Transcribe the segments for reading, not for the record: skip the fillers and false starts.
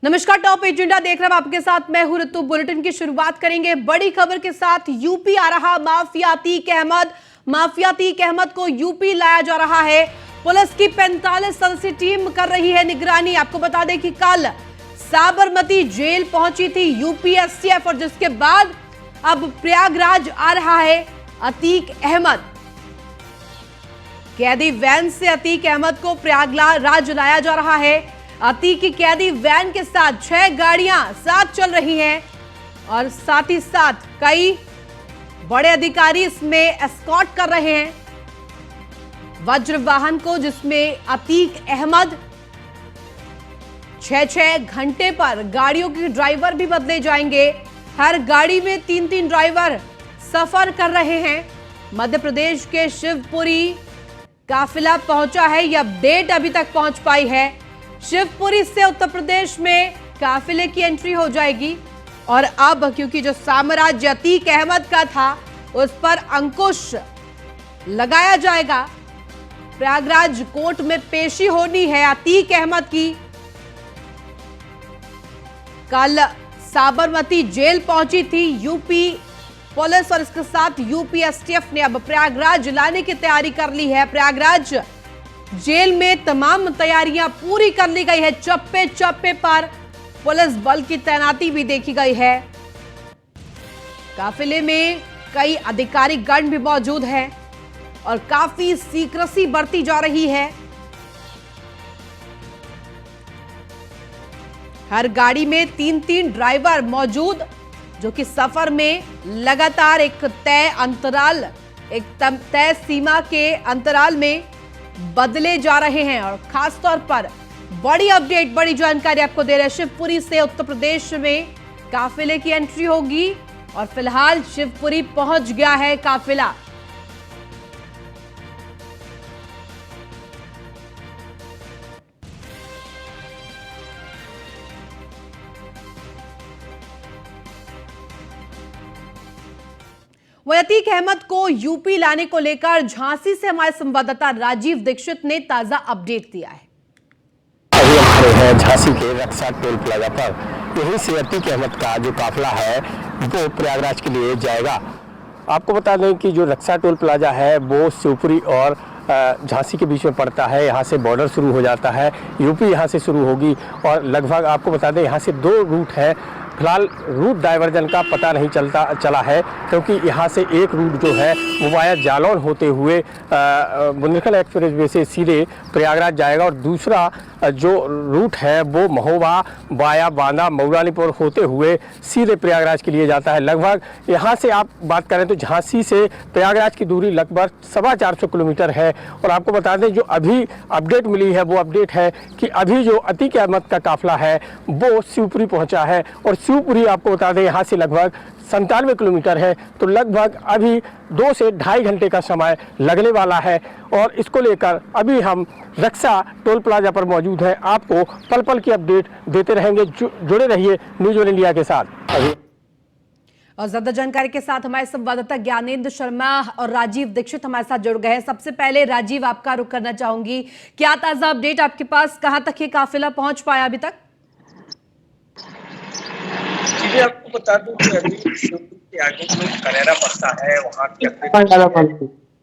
नमस्कार, top agenda देख रहे हैं आपके साथ मैं हूं ऋतु। बुलेटिन की शुरुआत करेंगे बड़ी खबर के साथ। यूपी आ रहा माफिया अतीक अहमद को यूपी लाया जा रहा है। पुलिस की 45 सदस्यीय टीम कर रही है निगरानी। आपको बता दें कि कल साबरमती जेल पहुंची थी यूपी एसटीएफ और जिसके बाद अब प्रयागराज आ रहा है अतीक अहमद। कैदी वैन से अतीक अहमद को प्रयागराज लाया जा रहा है। अतीक की कैदी वैन के साथ 6 गाड़ियां साथ चल रही हैं और साथ ही साथ कई बड़े अधिकारी इसमें एस्कॉर्ट कर रहे हैं वज्र वाहन को, जिसमें अतीक अहमद 6 घंटे पर गाड़ियों के ड्राइवर भी बदले जाएंगे। हर गाड़ी में 3 ड्राइवर सफर कर रहे हैं। मध्य प्रदेश के शिवपुरी काफिला पहुंचा है। यह अपडेट अभी तक पहुंच पाई है। शिवपुरी से उत्तर प्रदेश में काफिले की एंट्री हो जाएगी और अब क्योंकि जो साम्राज्य अतीक अहमद का था उस पर अंकुश लगाया जाएगा। प्रयागराज कोर्ट में पेशी होनी है अतीक अहमद की। कल साबरमती जेल पहुंची थी यूपी पुलिस और इसके साथ यूपी एसटीएफ ने अब प्रयागराज लाने की तैयारी कर ली है। प्रयागराज जेल में तमाम तैयारियां पूरी कर ली गई है। चप्पे चप्पे पर पुलिस बल की तैनाती भी देखी गई है। काफिले में कई अधिकारी गण भी मौजूद हैं और काफी सीक्रेसी बरती जा रही है। हर गाड़ी में 3 ड्राइवर मौजूद, जो कि सफर में लगातार एक तय सीमा के अंतराल में बदले जा रहे हैं। और खास तौर पर बड़ी अपडेट, बड़ी जानकारी आपको दे रहे हैं। शिवपुरी से उत्तर प्रदेश में काफिले की एंट्री होगी और फिलहाल शिवपुरी पहुंच गया है काफिला। वहीं अतीक अहमद को यूपी लाने को लेकर झांसी से हमारे संवाददाता राजीव दीक्षित ने ताजा अपडेट दिया है। अभी हमारे हैं झांसी के रक्षा टोल प्लाजा पर। यहीं से अतीक अहमद का जो काफिला है वो प्रयागराज के लिए जाएगा। आपको बता दें कि जो रक्षा टोल प्लाजा है वो शिवपुरी और झांसी के बीच में पड़ता है। यहाँ से बॉर्डर शुरू हो जाता है, यूपी यहाँ से शुरू होगी और लगभग आपको बता दें यहाँ से 2 रूट है। फिलहाल रूट डाइवर्जन का पता नहीं चला है, क्योंकि यहाँ से एक रूट जो है वो वाया जालौन होते हुए बुंदेलखंड एक्सप्रेस वे से सीधे प्रयागराज जाएगा और दूसरा जो रूट है वो महोबा वाया बांदा मऊरानीपुर होते हुए सीधे प्रयागराज के लिए जाता है। लगभग यहाँ से आप बात करें तो झांसी से प्रयागराज की दूरी लगभग 450 किलोमीटर है। और आपको बता दें जो अभी अपडेट मिली है वो अपडेट है कि अभी जो अतीक अहमद का काफिला है वो शिवपुरी पहुँचा है और शिवपुरी आपको बता दें यहाँ से लगभग 97 किलोमीटर है। तो लगभग अभी 2 से ढाई घंटे का समय लगने वाला है और इसको लेकर अभी हम रक्षा टोल प्लाजा पर मौजूद हैं। आपको पल पल की अपडेट देते रहेंगे। जुड़े रहिए न्यूज़ वन इंडिया के साथ। और ज्यादा जानकारी के साथ हमारे संवाददाता ज्ञानेंद्र शर्मा और राजीव दीक्षित हमारे साथ जुड़ गए हैं। सबसे पहले राजीव, आपका रुख करना चाहूंगी, क्या ताजा अपडेट आपके पास, कहां तक ये काफिला पहुंच पाया अभी तक? जी, आपको बता दूं कि अभी शिवपुरी के आगे जो करेरा पड़ता है वहाँ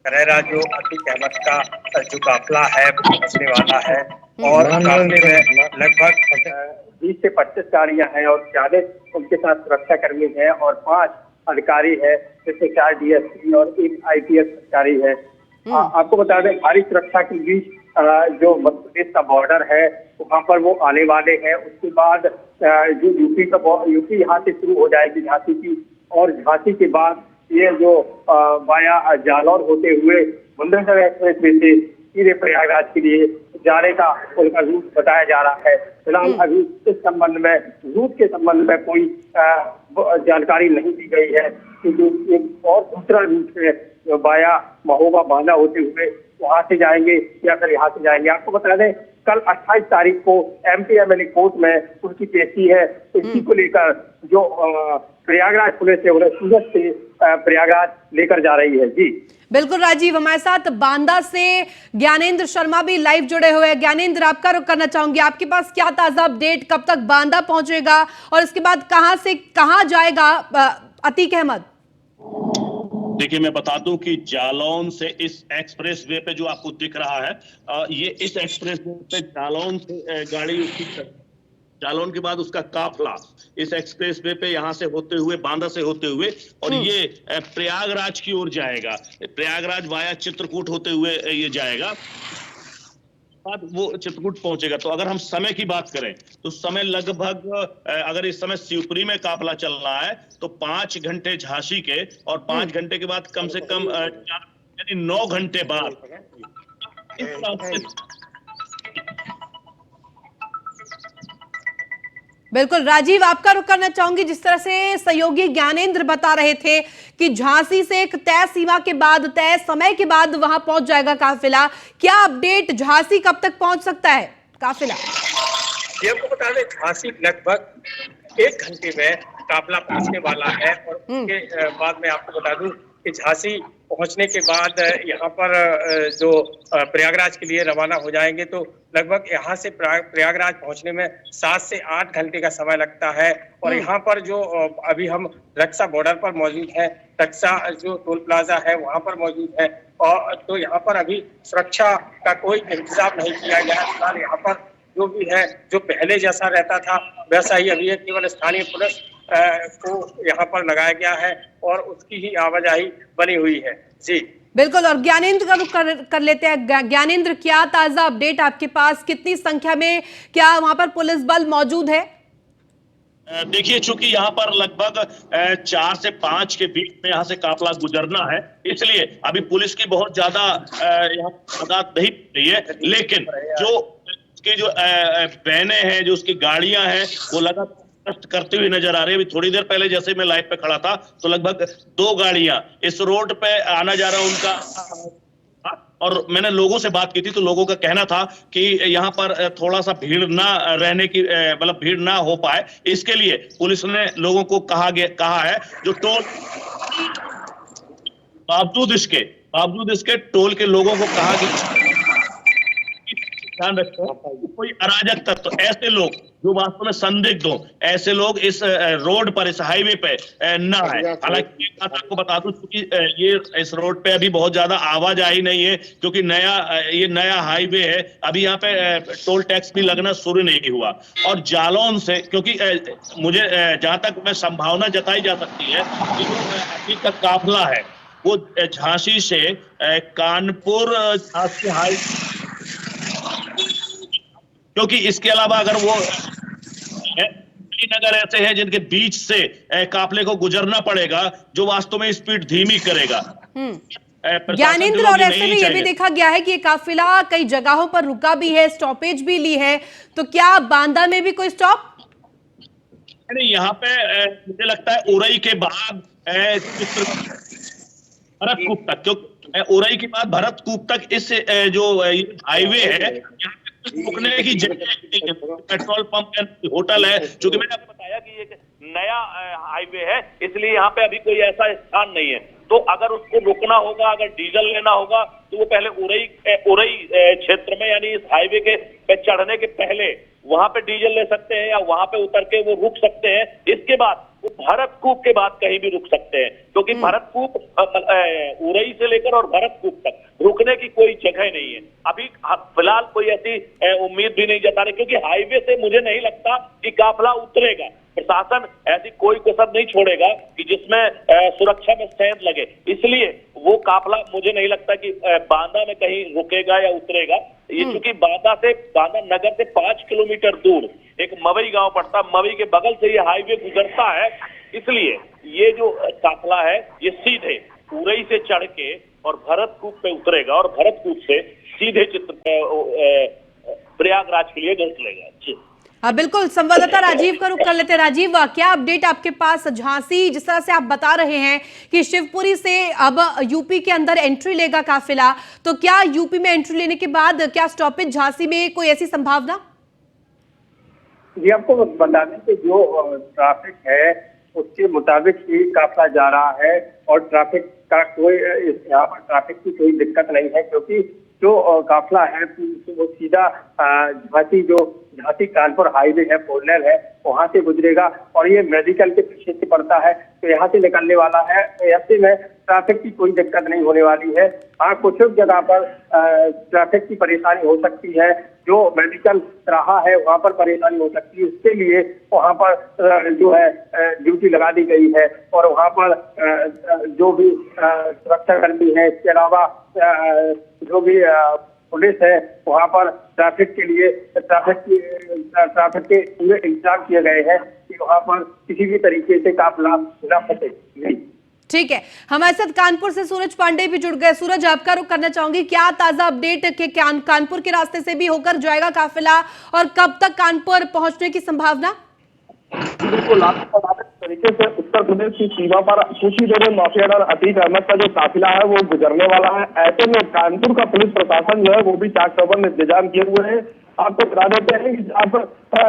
करेरा जो अतीक अहमद का जो काफिला है पहुंचने वाला है और काफिले में लगभग 20 से 25 गाड़ियां हैं और 40 उनके साथ सुरक्षा कर्मी हैं और 5 अधिकारी है, जैसे 4 डीएसपी और 1 आईपीएस अधिकारी है। आपको बता दें भारी सुरक्षा के बीच जो मध्य प्रदेश का बॉर्डर है वहाँ पर वो आने वाले हैं। उसके बाद जो यूपी यहाँ से शुरू हो जाएगी झांसी की, और झांसी के बाद ये जो वाया जालौन होते हुए बुंदेलखंड एक्सप्रेस वे से सीधे प्रयागराज के लिए जाने का उनका रूट बताया जा रहा है। फिलहाल अभी इस संबंध में रूट के संबंध में कोई जानकारी नहीं दी गई है, क्योंकि एक और दूसरा रूट है वाया महोबा बांदा होते हुए वहां से जाएंगे या फिर यहाँ से जाएंगे। आपको बता दें कल 28 तारीख को एमपीएमएलए कोर्ट में उनकी पेशी है। इसी को लेकर जो प्रयागराज पुलिस है उन्हें सूरत से प्रयागराज लेकर जा रही है। जी बिल्कुल राजीव, हमारे साथ बांदा से ज्ञानेंद्र शर्मा भी लाइव जुड़े हुए हैं। ज्ञानेंद्र, आपका रुख करना चाहूंगी, आपके पास क्या ताजा अपडेट, कब तक बांदा पहुंचेगा और इसके बाद कहां से कहां जाएगा अतीक अहमद? देखिए, मैं बता दूं कि जालौन से इस एक्सप्रेस वे पे जो आपको दिख रहा है, ये इस एक्सप्रेस वे पे जालौन से गाड़ी उसकी जालौन के बाद उसका काफला इस एक्सप्रेस वे पे यहाँ से होते हुए बांदा से होते हुए और ये प्रयागराज की ओर जाएगा। प्रयागराज वाया चित्रकूट होते हुए ये जाएगा, बाद वो चित्रकूट पहुंचेगा। तो अगर हम समय की बात करें तो समय लगभग, अगर इस समय शिवपुरी में काफला चल रहा है तो 5 घंटे झांसी के और 5 घंटे के बाद कम से कम यानी 9 घंटे बाद बिल्कुल राजीव, आपका रुख करना चाहूंगी, जिस तरह से सहयोगी ज्ञानेंद्र बता रहे थे कि झांसी से एक तय सीमा के बाद, तय समय के बाद वहां पहुंच जाएगा काफिला। क्या अपडेट, झांसी कब तक पहुंच सकता है काफिला? ये आपको बता दें, झांसी लगभग 1 घंटे में काफिला पहुंचने वाला है। और उसके बाद में आपको बता दूं कि झांसी पहुंचने के बाद यहाँ पर जो प्रयागराज के लिए रवाना हो जाएंगे, तो लगभग यहाँ से प्रयागराज पहुंचने में 7 से 8 घंटे का समय लगता है। और यहाँ पर जो अभी हम रक्षा बॉर्डर पर मौजूद है, रक्षा जो टोल प्लाजा है वहाँ पर मौजूद है, और तो यहाँ पर अभी सुरक्षा का कोई इंतजाम नहीं किया गया है। फिलहाल यहाँ पर जो भी है, जो पहले जैसा रहता था वैसा ही अभी है, केवल स्थानीय पुलिस को यहाँ पर लगाया गया है और उसकी ही आवाजाही बनी हुई है। जी बिल्कुल, और ज्ञानेंद्र का रुख कर लेते हैं। ज्ञानेंद्र, क्या ताजा अपडेट आपके पास, कितनी संख्या में क्या वहां पर पुलिस बल मौजूद है? देखिए, चूंकि यहाँ पर लगभग 4 से 5 के बीच में यहाँ से काफिला गुजरना है, इसलिए अभी पुलिस की बहुत ज्यादा यहाँ तादाद नहीं रही है। लेकिन जो उसकी जो वैने हैं, जो उसकी गाड़ियां हैं, वो लगातार करते हुए नजर आ रही है। अभी थोड़ी देर पहले जैसे मैं लाइव पे खड़ा था तो लगभग 2 गाड़ियां इस रोड पे आना जा रहा उनका, और मैंने लोगों से बात की थी तो लोगों का कहना था कि यहाँ पर थोड़ा सा भीड़ ना रहने की, मतलब भीड़ ना हो पाए, इसके लिए पुलिस ने लोगों को कहा है जो टोल बावजूद इसके टोल के लोगों को कहा कि ध्यान रखो, कोई अराजक तत्व, ऐसे लोग जो वास्तव में संदिग्ध हो, ऐसे लोग इस रोड पर, इस हाईवे पे ना आए। हालांकि एक बात आपको बता दूं, क्योंकि ये इस रोड पे अभी बहुत ज्यादा आवाजाही नहीं है, क्योंकि ये नया हाईवे है, अभी यहाँ पे टोल टैक्स भी लगना शुरू नहीं हुआ। और जालौन से, क्योंकि मुझे जहां तक मैं संभावना जताई जा सकती है कि जो अभी तक काफिला है वो झांसी से कानपुर झांसी हाई, क्योंकि इसके अलावा अगर वो नगर ऐसे हैं जिनके बीच से काफिले को गुजरना पड़ेगा, जो वास्तव में स्पीड धीमी करेगा। ज्ञानेंद्र, और ऐसे में ये भी देखा गया है कि ये काफिला कई जगहों पर रुका भी है, स्टॉपेज भी ली है, तो क्या बांदा में भी कोई स्टॉप? नहीं, यहाँ पे मुझे लगता है उरई के बाद भरतकूप तक, क्योंकि उरई के बाद भरतकूप तक इस जो हाईवे है, रुकने की जगह, पेट्रोल पंप होटल है, क्योंकि मैंने आपको बताया कि एक नया हाईवे है, इसलिए यहाँ पे अभी कोई ऐसा स्थान नहीं है। तो अगर उसको रुकना होगा, अगर डीजल लेना होगा, तो वो पहले उरई क्षेत्र में, यानी इस हाईवे के पे चढ़ने के पहले वहां पे डीजल ले सकते हैं, या वहां पे उतर के वो रुक सकते हैं। इसके बाद वो भरतकूप के बाद कहीं भी रुक सकते हैं, क्योंकि भरतकूप उरई से लेकर और भरतकूप तक रुकने की कोई जगह नहीं है। अभी फिलहाल कोई ऐसी उम्मीद भी नहीं जता रही, क्योंकि हाईवे से मुझे नहीं लगता कि काफिला उतरेगा। प्रशासन ऐसी कोई कसर नहीं छोड़ेगा कि जिसमें सुरक्षा में सेंध लगे, इसलिए वो काफिला मुझे नहीं लगता कि बांदा में कहीं रुकेगा या उतरेगा। ये चूंकि बांदा नगर से 5 किलोमीटर दूर एक मवई गांव पड़ता, मवई के बगल से ये हाईवे गुजरता है, इसलिए ये जो काफिला है ये सीधे उरई से चढ़ के और भरतकूप पे उतरेगा और भरतकूप से सीधे प्रयागराज के लिए निकलेगा। जी बिल्कुल, संवाददाता राजीव का रुख कर लेते हैं। राजीव, क्या अपडेट आपके पास? झांसी, जिस तरह से आप बता रहे हैं कि शिवपुरी से अब यूपी के अंदर एंट्री लेगा काफिला, तो क्या यूपी में एंट्री लेने के बाद क्या स्टॉपेज झांसी में कोई ऐसी संभावना? जी आपको बता दें कि जो ट्रैफिक है उसके मुताबिक ही काफिला जा रहा है और ट्रैफिक का कोई यहाँ पर ट्रैफिक की कोई दिक्कत नहीं है, क्योंकि जो काफिला है वो सीधा झांसी कानपुर हाईवे है, 4 लेन है, वहां से गुजरेगा और ये मेडिकल के पीछे से पड़ता है, तो यहाँ से निकलने वाला है। ऐसे में ट्रैफिक की कोई दिक्कत नहीं होने वाली है। हाँ, कुछ जगह पर ट्रैफिक की परेशानी हो सकती है, जो मेडिकल रहा है वहां पर परेशानी हो सकती है, उसके लिए वहां पर जो है ड्यूटी लगा दी गई है और वहां पर जो भी सुरक्षा कर्मी है, इसके अलावा जो भी पुलिस है, वहां पर ट्रैफिक के पूरे इंतजाम किए गए हैं कि वहां पर किसी भी तरीके से काफिला न फंसे। ठीक है, हमारे साथ कानपुर से सूरज पांडे भी जुड़ गए। सूरज, आपका रुख करना चाहूंगी, क्या ताजा अपडेट के कानपुर के रास्ते से भी होकर जाएगा काफिला और कब तक कानपुर पहुंचने की संभावना? बिल्कुल, आपको बता दें तरीके से उत्तर प्रदेश की सीमा पर कुछ ही देर में माफिया डर अतीक अहमद का जो काफिला है वो गुजरने वाला है। ऐसे में कानपुर का पुलिस प्रशासन जो है वो भी चाक चौबंद इंतजाम किए हुए हैं। आपको बता देते हैं कि आप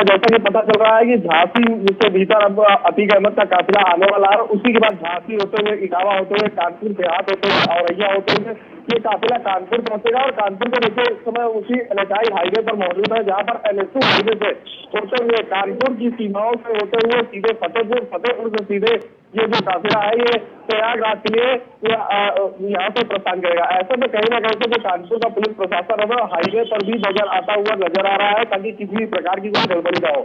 जैसा कि पता चल रहा है कि झांसी के भीतर अब अतीक अहमद का काफिला आने वाला है। उसी के बाद झांसी होते हुए, इटावा होते हुए, कानपुर देहात होते हुए, औरैया होते हुए ये काफिला कानपुर पहुंचेगा और कानपुर में देखिए इस समय उसी इलाकाई हाईवे पर मौजूद है, जहां पर NH2 हाईवे से होते हुए कानपुर की सीमाओं से होते हुए सीधे फतेहपुर से सीधे ये जो काफिला है ये प्रयागराज के लिए यहाँ से प्रस्थान करेगा। ऐसे में कहीं ना कहीं से कानपुर का पुलिस प्रशासन है हाईवे पर भी आता हुआ नजर आ रहा है, ताकि किसी भी प्रकार की कोई गड़बड़ी ना हो।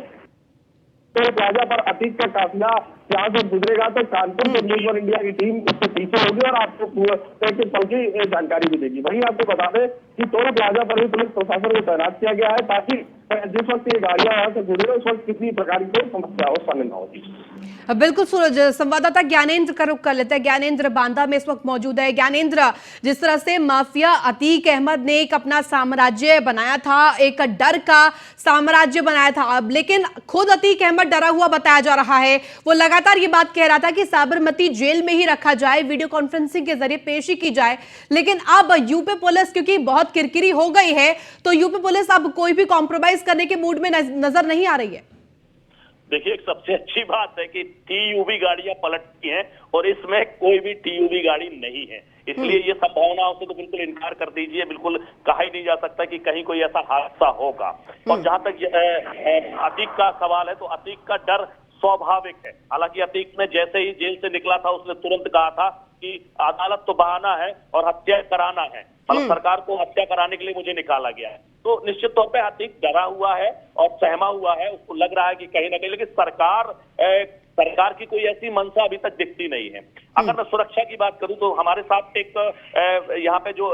तो प्लाजा पर अतीक का काफिला यहाँ से गुजरेगा तो कानपुर में न्यूज़ 1 इंडिया की टीम उससे पीछे होगी और आपको पल की जानकारी भी देगी। वहीं आपको बता दें कि टोल प्लाजा पर भी पुलिस प्रशासन को तैनात किया गया है, ताकि जिस वक्त ये गाड़ियां यहाँ से गुजरे उस वक्त किसी प्रकार की कोई समस्या हो सामने न होगी। बिल्कुल सूरज, संवाददाता ज्ञानेंद्र का रुख कर लेते हैं। ज्ञानेंद्र बांदा में इस वक्त मौजूद है। ज्ञानेंद्र, जिस तरह से माफिया अतीक अहमद ने एक अपना साम्राज्य बनाया था, एक डर का साम्राज्य बनाया था, अब लेकिन खुद अतीक अहमद डरा हुआ बताया जा रहा है। वो लगातार ये बात कह रहा था कि साबरमती जेल में ही रखा जाए, वीडियो कॉन्फ्रेंसिंग के जरिए पेशी की जाए, लेकिन अब यूपी पुलिस क्योंकि बहुत किरकिरी हो गई है, तो यूपी पुलिस अब कोई भी कॉम्प्रोमाइज करने के मूड में नजर नहीं आ रही है। देखिए, एक सबसे अच्छी बात है कि TUV गाड़ियां पलटती हैं और इसमें कोई भी TUV गाड़ी नहीं है, इसलिए ये संभावनाओं से तो बिल्कुल इनकार कर दीजिए। बिल्कुल कहा ही नहीं जा सकता कि कहीं कोई ऐसा हादसा होगा। और जहां तक अतीक का सवाल है तो अतीक का डर स्वाभाविक है। हालांकि अतीक ने जैसे ही जेल से निकला था उसने तुरंत कहा था कि अदालत तो बहाना है और हत्या कराना है, मतलब सरकार को हत्या कराने के लिए मुझे निकाला गया है। तो निश्चित तौर पे अतीक डरा हुआ है और सहमा हुआ है, उसको लग रहा है कि कहीं ना कहीं, लेकिन सरकार की कोई ऐसी मंशा अभी तक दिखती नहीं है। अगर मैं सुरक्षा की बात करूं तो हमारे साथ एक यहाँ पे जो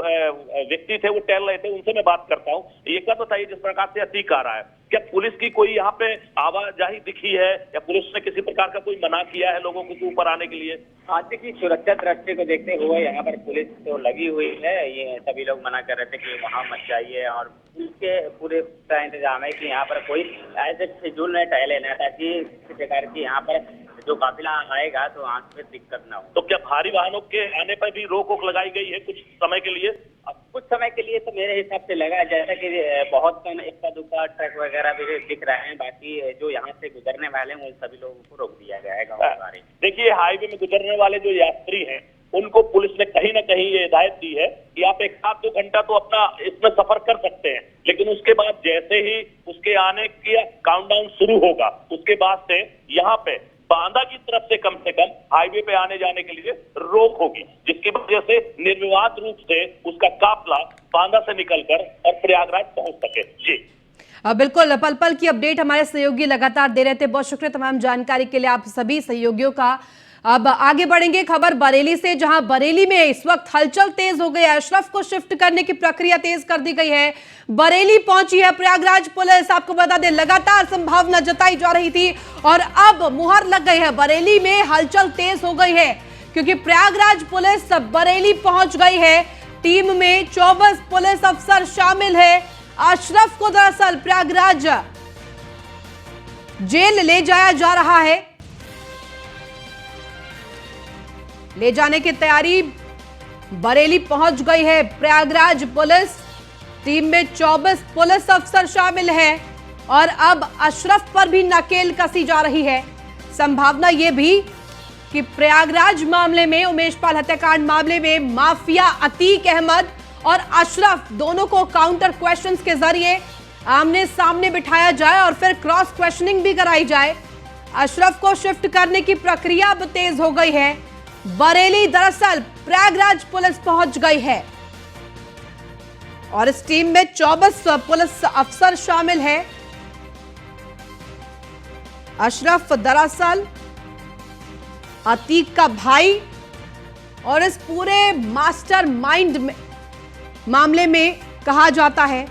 व्यक्ति थे वो टहल रहे थे, उनसे मैं बात करता हूँ। ये क्या बताइए, जिस प्रकार से अतीक आ रहा है, क्या पुलिस की कोई यहाँ पे आवाजाही दिखी है या पुलिस ने किसी प्रकार का कोई मना किया है लोगों को ऊपर आने के लिए? हाथी की सुरक्षा दृष्टि को देखते हुए यहाँ पर पुलिस तो लगी हुई है। ये सभी लोग मना कर रहे थे कि वहाँ मत जाइए और पुलिस के पूरे का इंतजाम है कि यहाँ पर कोई ऐसे फिजूल न टहले ना, ताकि किसी प्रकार की यहाँ पर जो काफिला आएगा तो आंख में दिक्कत ना हो। तो क्या भारी वाहनों के आने पर भी रोक लगाई गई है कुछ समय के लिए? कुछ समय के लिए तो मेरे हिसाब से लगा है, जैसा कि बहुत कम इक्का दुक्का ट्रक वगैरह भी दिख रहे हैं, बाकी जो यहाँ से गुजरने वाले हैं उन सभी लोगों को रोक दिया गया है। गाँव देखिए, हाईवे में गुजरने वाले जो यात्री हैं उनको पुलिस ने कहीं ना कहीं ये हिदायत दी है कि आप 1-2 घंटा तो अपना इसमें सफर कर सकते हैं, लेकिन उसके बाद जैसे ही उसके आने की काउंटडाउन शुरू होगा उसके बाद से यहाँ पे बांदा की तरफ से कम हाईवे पे आने जाने के लिए रोक होगी, जिसकी वजह से निर्विवाद रूप से उसका काफिला बांदा से निकलकर और प्रयागराज पहुंच सके। जी बिल्कुल, पल पल की अपडेट हमारे सहयोगी लगातार दे रहे थे। बहुत शुक्रिया तमाम जानकारी के लिए आप सभी सहयोगियों का। अब आगे बढ़ेंगे खबर बरेली से, जहां बरेली में इस वक्त हलचल तेज हो गई है। अशरफ को शिफ्ट करने की प्रक्रिया तेज कर दी गई है। बरेली पहुंची है प्रयागराज पुलिस। आपको बता दें, लगातार संभावना जताई जा रही थी और अब मुहर लग गई है। बरेली में हलचल तेज हो गई है क्योंकि प्रयागराज पुलिस बरेली पहुंच गई है। टीम में 24 पुलिस अफसर शामिल है। अशरफ को दरअसल प्रयागराज जेल ले जाया जा रहा है। ले जाने की तैयारी बरेली पहुंच गई है प्रयागराज पुलिस। टीम में 24 पुलिस अफसर शामिल हैं और अब अशरफ पर भी नकेल कसी जा रही है। संभावना यह भी कि प्रयागराज मामले में, उमेश पाल हत्याकांड मामले में माफिया अतीक अहमद और अशरफ दोनों को काउंटर क्वेश्चंस के जरिए आमने सामने बिठाया जाए और फिर क्रॉस क्वेश्चनिंग भी कराई जाए। अशरफ को शिफ्ट करने की प्रक्रिया अब तेज हो गई है। बरेली दरअसल प्रयागराज पुलिस पहुंच गई है और इस टीम में 24 पुलिस अफसर शामिल है। अशरफ दरअसल अतीक का भाई और इस पूरे मास्टर माइंड मामले में कहा जाता है।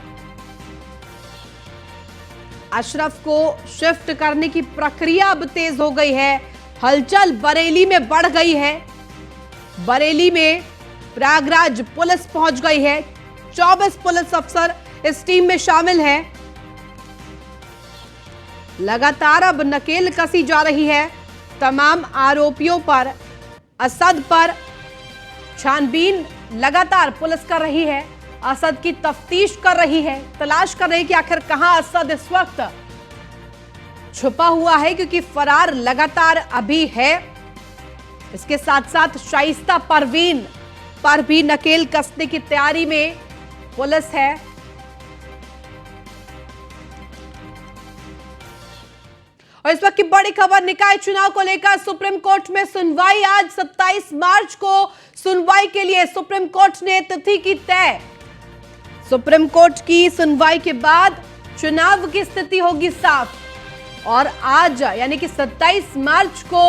अशरफ को शिफ्ट करने की प्रक्रिया अब तेज हो गई है। हलचल बरेली में बढ़ गई है। बरेली में प्रयागराज पुलिस पहुंच गई है। 24 पुलिस अफसर इस टीम में शामिल हैं। लगातार अब नकेल कसी जा रही है। तमाम आरोपियों पर, असद पर छानबीन लगातार पुलिस कर रही है। असद की तफ्तीश कर रही है, तलाश कर रही है कि आखिर कहां असद इस वक्त छुपा हुआ है, क्योंकि फरार लगातार अभी है। इसके साथ साथ शाइस्ता परवीन पर भी नकेल कसने की तैयारी में पुलिस है। और इस वक्त की बड़ी खबर, निकाय चुनाव को लेकर सुप्रीम कोर्ट में सुनवाई। आज 27 मार्च को सुनवाई के लिए सुप्रीम कोर्ट ने तिथि की तय। सुप्रीम कोर्ट की सुनवाई के बाद चुनाव की स्थिति होगी साफ और आज यानी कि 27 मार्च को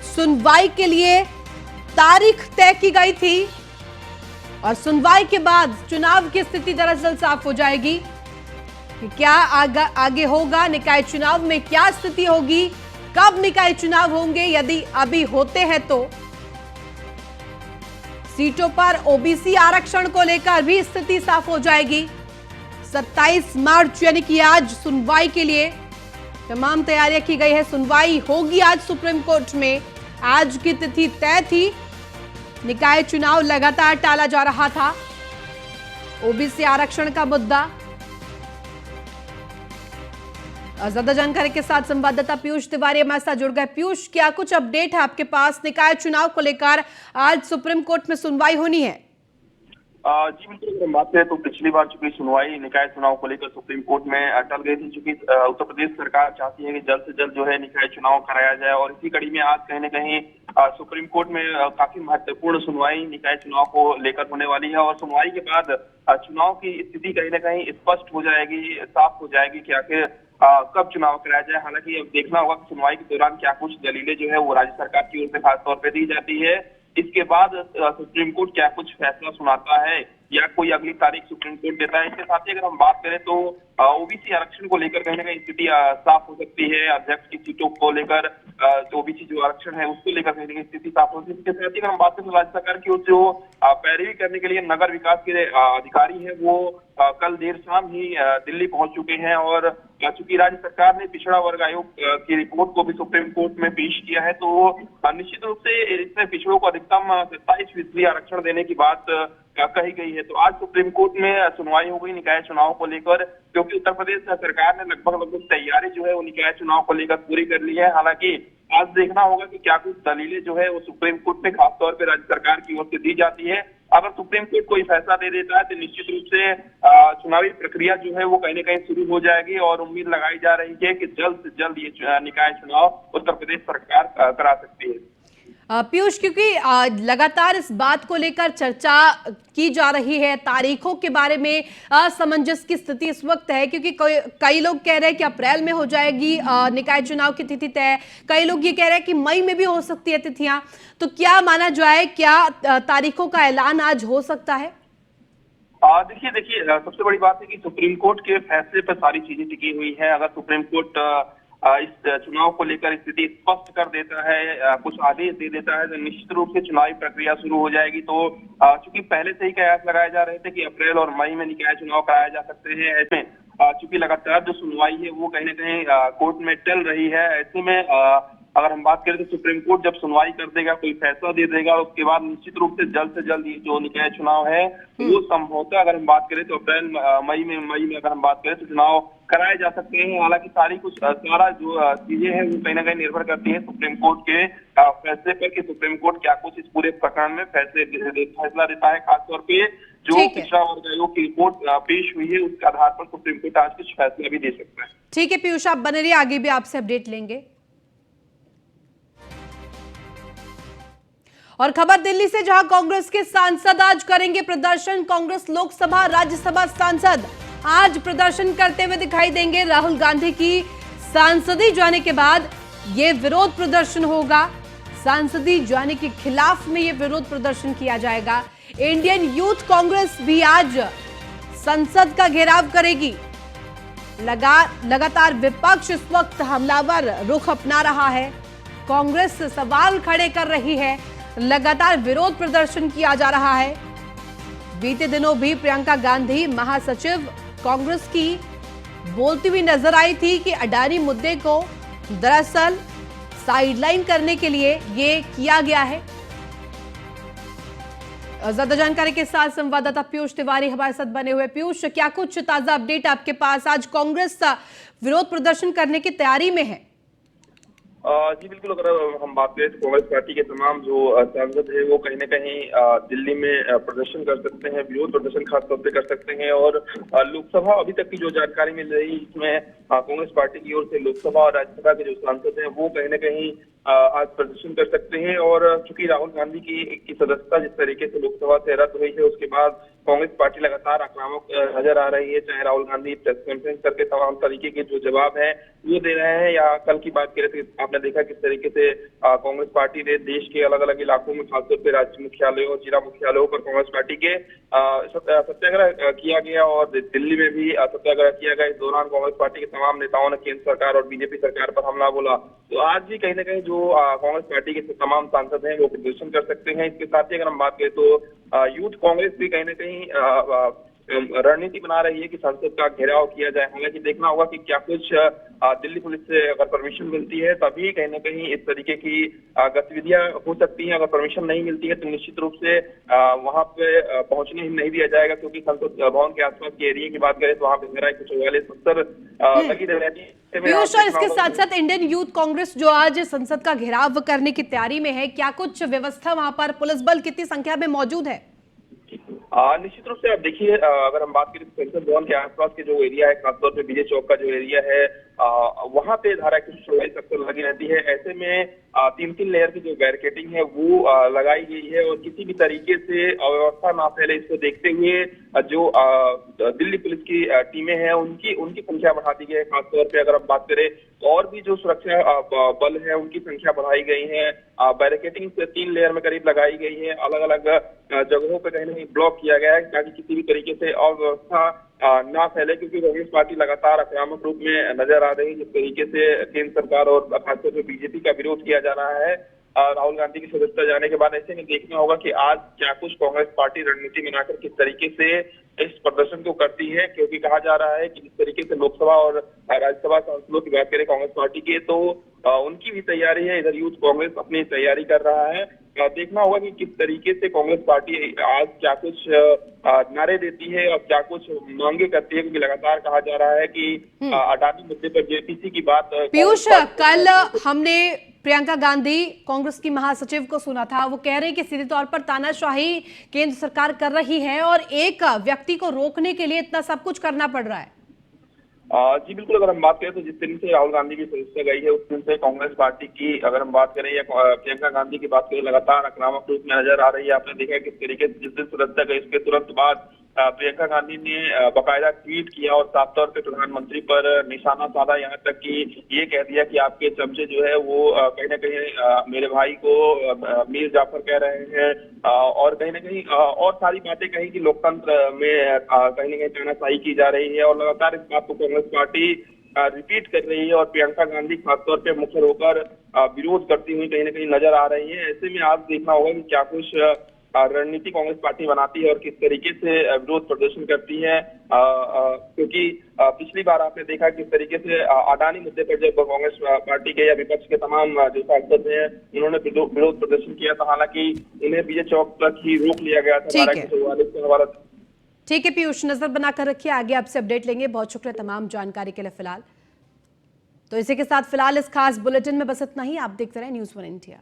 सुनवाई के लिए तारीख तय की गई थी और सुनवाई के बाद चुनाव की स्थिति दरअसल साफ हो जाएगी कि क्या आगे होगा, निकाय चुनाव में क्या स्थिति होगी, कब निकाय चुनाव होंगे, यदि अभी होते हैं तो सीटों पर ओबीसी आरक्षण को लेकर भी स्थिति साफ हो जाएगी। 27 मार्च यानी कि आज सुनवाई के लिए तमाम तैयारियां की गई है। सुनवाई होगी आज सुप्रीम कोर्ट में। आज की तिथि तय थी। निकाय चुनाव लगातार टाला जा रहा था। ओबीसी आरक्षण का मुद्दा। ज्यादा जानकारी के साथ संवाददाता पीयूष तिवारी हमारे साथ जुड़ गए। पीयूष, क्या कुछ अपडेट है आपके पास? निकाय चुनाव को लेकर आज सुप्रीम कोर्ट में सुनवाई होनी है। जी बिल्कुल, अगर हम बात करें तो पिछली बार चूंकि सुनवाई निकाय चुनाव को लेकर सुप्रीम कोर्ट में टल गई थी, चूंकि उत्तर प्रदेश सरकार चाहती है कि जल्द से जल्द जो है निकाय चुनाव कराया जाए और इसी कड़ी में आज कहीं न कहीं सुप्रीम कोर्ट में काफी महत्वपूर्ण सुनवाई निकाय चुनाव को लेकर होने वाली है और सुनवाई के बाद चुनाव की स्थिति कहीं न कहीं स्पष्ट हो जाएगी, साफ हो जाएगी कि आखिर कब चुनाव कराया जाए। हालांकि अब देखना होगा कि सुनवाई के दौरान क्या कुछ दलीलें जो है वो राज्य सरकार की ओर से खासतौर पर दी जाती है। इसके बाद सुप्रीम कोर्ट क्या कुछ फैसला सुनाता है या कोई अगली तारीख सुप्रीम कोर्ट देता है। इसके साथ ही अगर हम बात करें तो ओबीसी आरक्षण को लेकर कहीं ना कहीं स्थिति साफ हो सकती है। अध्यक्ष की सीटों को लेकर ओबीसी जो आरक्षण है उसको लेकर कहीं ना कहीं स्थिति साफ हो सकती है। इसके साथ ही अगर हम बात करें तो राज्य सरकार की ओर से जो पैरवी करने के लिए नगर विकास के अधिकारी है वो कल देर शाम ही दिल्ली पहुंच चुके हैं और चूंकि राज्य सरकार ने पिछड़ा वर्ग आयोग की रिपोर्ट को भी सुप्रीम कोर्ट में पेश किया है तो निश्चित रूप से इसमें पिछड़ों को अधिकतम 27% आरक्षण देने की बात कही गई है। तो आज सुप्रीम कोर्ट में सुनवाई हो गई निकाय चुनाव को लेकर, क्योंकि उत्तर प्रदेश सरकार ने लगभग तैयारी जो है वो निकाय चुनाव को लेकर पूरी कर ली है। हालांकि आज देखना होगा कि क्या कुछ दलीलें जो है वो सुप्रीम कोर्ट में खासतौर पर राज्य सरकार की ओर से दी जाती है। अगर सुप्रीम कोर्ट कोई फैसला दे देता है तो निश्चित रूप से चुनावी प्रक्रिया जो है वो कहीं ना कहीं शुरू हो जाएगी और उम्मीद लगाई जा रही है कि जल्द से जल्द ये निकाय चुनाव उत्तर प्रदेश सरकार करा सकती है। पीयूष, क्योंकि लगातार इस बात को लेकर चर्चा की जा रही है, तारीखों के बारे में असमंजस की स्थिति इस वक्त है, क्योंकि कई लोग कह रहे हैं कि अप्रैल में हो जाएगी निकाय चुनाव की तिथि तय, कई लोग ये कह रहे हैं कि मई में भी हो सकती है तिथियां। तो क्या माना जाए, क्या तारीखों का ऐलान आज हो सकता है? देखिए सबसे बड़ी बात है कि सुप्रीम कोर्ट के फैसले पर सारी चीजें टिकी हुई है। अगर सुप्रीम कोर्ट इस चुनाव को लेकर स्थिति स्पष्ट कर देता है, कुछ आदेश दे देता है तो निश्चित रूप से चुनावी प्रक्रिया शुरू हो जाएगी। तो चूंकि पहले से ही कयास लगाए जा रहे थे कि अप्रैल और मई में निकाय चुनाव कराए जा सकते हैं, ऐसे चूंकि लगातार जो सुनवाई है वो कहीं ना कहीं कोर्ट में टल रही है, ऐसे में अगर हम बात करें तो सुप्रीम कोर्ट जब सुनवाई कर देगा, कोई फैसला दे देगा, उसके बाद निश्चित रूप से जल्द ये जो निकाय चुनाव है वो संभवतः अगर हम बात करें तो अप्रैल मई में अगर हम बात करें तो चुनाव कराए जा सकते हैं। हालांकि सारा जो चीजें हैं वो कहीं ना कहीं निर्भर करती है सुप्रीम कोर्ट के फैसले पर कि सुप्रीम कोर्ट क्या कुछ इस पूरे प्रकरण में फैसला देता है। खासतौर पे जो पिछड़ा वर्ग आयोग की रिपोर्ट पेश हुई है उसके आधार पर सुप्रीम कोर्ट आज कुछ फैसला भी दे सकता है। ठीक है पीयूष, आप बने रहिए, आगे भी आपसे अपडेट लेंगे। और खबर दिल्ली से, जहां कांग्रेस के सांसद आज करेंगे प्रदर्शन। कांग्रेस लोकसभा राज्यसभा सांसद आज प्रदर्शन करते हुए दिखाई देंगे। राहुल गांधी की सांसदी जाने के बाद यह विरोध प्रदर्शन होगा। सांसदी जाने के खिलाफ में यह विरोध प्रदर्शन किया जाएगा। इंडियन यूथ कांग्रेस भी आज संसद का घेराव करेगी। लगातार विपक्ष इस वक्त हमलावर रुख अपना रहा है। कांग्रेस सवाल खड़े कर रही है, लगातार विरोध प्रदर्शन किया जा रहा है। बीते दिनों भी प्रियंका गांधी महासचिव कांग्रेस की बोलती हुई नजर आई थी कि अडानी मुद्दे को दरअसल साइडलाइन करने के लिए ये किया गया है। ज्यादा जानकारी के साथ संवाददाता पीयूष तिवारी हमारे साथ बने हुए। पीयूष, क्या कुछ ताजा अपडेट आपके पास? आज कांग्रेस विरोध प्रदर्शन करने की तैयारी में है। जी बिल्कुल, अगर हम बात करें तो कांग्रेस पार्टी के तमाम जो सांसद है वो कहीं ना कहीं दिल्ली में प्रदर्शन कर सकते हैं, विरोध प्रदर्शन खासतौर पे कर सकते हैं। और लोकसभा अभी तक की जो जानकारी मिल रही है इसमें कांग्रेस पार्टी की ओर से लोकसभा और राज्यसभा के जो सांसद हैं वो कहीं ना कहीं आज प्रदर्शन कर सकते हैं। और चूंकि राहुल गांधी की सदस्यता जिस तरीके से लोकसभा से रद्द हुई है उसके बाद कांग्रेस पार्टी लगातार आक्रामक नजर आ रही है। चाहे राहुल गांधी प्रेस कॉन्फ्रेंस करके तमाम तरीके के जो जवाब है वो दे रहे हैं, या कल की बात करें तो आपने देखा किस तरीके से कांग्रेस पार्टी ने देश के अलग अलग इलाकों में खासतौर पर राज्य मुख्यालयों और जिला मुख्यालयों पर कांग्रेस पार्टी के सत्याग्रह किया गया और दिल्ली में भी सत्याग्रह किया गया। इस दौरान कांग्रेस पार्टी के तमाम नेताओं ने केंद्र सरकार और बीजेपी सरकार पर हमला बोला। तो आज भी कहीं ना कहीं जो कांग्रेस पार्टी के तमाम सांसद हैं वो प्रदर्शन कर सकते हैं। इसके साथ ही अगर हम बात करें तो यूथ कांग्रेस भी कहीं ना कहीं रणनीति बना रही है कि संसद का घेराव किया जाए। हालांकि देखना होगा कि क्या कुछ दिल्ली पुलिस से अगर परमिशन मिलती है तभी कहीं ना कहीं इस तरीके की गतिविधियां हो सकती हैं। अगर परमिशन नहीं मिलती है तो निश्चित रूप से वहां पे पहुंचने ही नहीं दिया जाएगा, क्योंकि संसद भवन के आसपास के एरिया की बात करें तो वहां पे गहराई कुछ 44-70 लगी रहती है। पीयूष, और इसके साथ साथ इंडियन यूथ कांग्रेस जो आज संसद का घेराव करने की तैयारी में है, क्या कुछ व्यवस्था वहां पर, पुलिस बल कितनी संख्या में मौजूद है? निश्चित रूप से आप देखिए, अगर हम बात करें तो संसद भवन के आसपास के जो एरिया है, खासतौर पे विजय चौक का जो एरिया है वहां पे धारा 144 अक्सर लगी रहती है। ऐसे में 3 लेयर की जो बैरिकेडिंग है वो लगाई गई है और किसी भी तरीके से अव्यवस्था ना फैले इसको देखते हुए जो दिल्ली पुलिस की टीमें हैं उनकी संख्या बढ़ा दी गई है। खासतौर पे अगर हम बात करें और भी जो सुरक्षा बल है उनकी संख्या बढ़ाई गई है। बैरिकेडिंग से 3 लेयर में करीब लगाई गई है। अलग अलग जगहों पर कहीं ना कहीं ब्लॉक किया गया है ताकि किसी भी तरीके से अव्यवस्था ना फैले, क्योंकि कांग्रेस पार्टी लगातार आक्रामक रूप में नजर आ रही है। जिस तरीके से केंद्र सरकार और खासतौर पर बीजेपी का विरोध किया जा रहा है राहुल गांधी की सदस्यता जाने के बाद, ऐसे में देखना होगा कि आज क्या कुछ कांग्रेस पार्टी रणनीति बनाकर किस तरीके से इस प्रदर्शन को करती है। क्योंकि कहा जा रहा है कि जिस तरीके से लोकसभा और राज्यसभा सांसदों की बात करें कांग्रेस पार्टी के, तो उनकी भी तैयारी है, इधर यूथ कांग्रेस अपनी तैयारी कर रहा है। देखना होगा कि किस तरीके से कांग्रेस पार्टी आज क्या कुछ नारे देती है और क्या कुछ मांगे करती है, क्योंकि लगातार कहा जा रहा है कि अडानी मुद्दे पर जेपीसी की बात। पीयूष, कल हमने प्रियंका गांधी कांग्रेस की महासचिव को सुना था, वो कह रहे हैं कि सीधे तौर पर तानाशाही केंद्र सरकार कर रही है और एक व्यक्ति को रोकने के लिए इतना सब कुछ करना पड़ रहा है। जी बिल्कुल, अगर हम बात करें तो जिस दिन से राहुल गांधी की सदस्यता गई है उस दिन से कांग्रेस पार्टी की अगर हम बात करें या प्रियंका गांधी की बात करें लगातार आक्रामक रूप में नजर आ रही है। आपने देखा किस तरीके से जिस दिन सदस्यता गई उसके तुरंत बाद प्रियंका गांधी ने बाकायदा ट्वीट किया और साफ तौर पे प्रधानमंत्री पर निशाना साधा, यहाँ तक कि ये कह दिया कि आपके चमचे जो है वो कहीं ना कहीं मेरे भाई को मीर जाफर कह रहे हैं और कहीं ना कहीं और सारी बातें कही कि लोकतंत्र में कहीं ना कहीं तानाशाही की जा रही है। और लगातार इस बात को कांग्रेस पार्टी रिपीट कर रही है और प्रियंका गांधी खासतौर पे मुखर होकर विरोध करती हुई कहीं ना कहीं नजर आ रही है। ऐसे में आज देखना होगा कि क्या कुछ रणनीति कांग्रेस पार्टी बनाती है और किस तरीके से विरोध प्रदर्शन करती है, क्योंकि पिछली बार आपने देखा किस तरीके से अडानी मुद्दे पर जब कांग्रेस पार्टी के या विपक्ष के तमाम जो सांसद हैं उन्होंने विरोध प्रदर्शन किया था, हालांकि उन्हें विजय चौक तक ही रोक लिया गया था 12:44 के हवाला। ठीक है पीयूष, नजर बनाकर रखिए, आगे आपसे अपडेट लेंगे। बहुत शुक्रिया तमाम जानकारी के लिए। फिलहाल तो इसी के साथ फिलहाल इस खास बुलेटिन में बस इतना ही। आप देखते रहे न्यूज़ 1 इंडिया।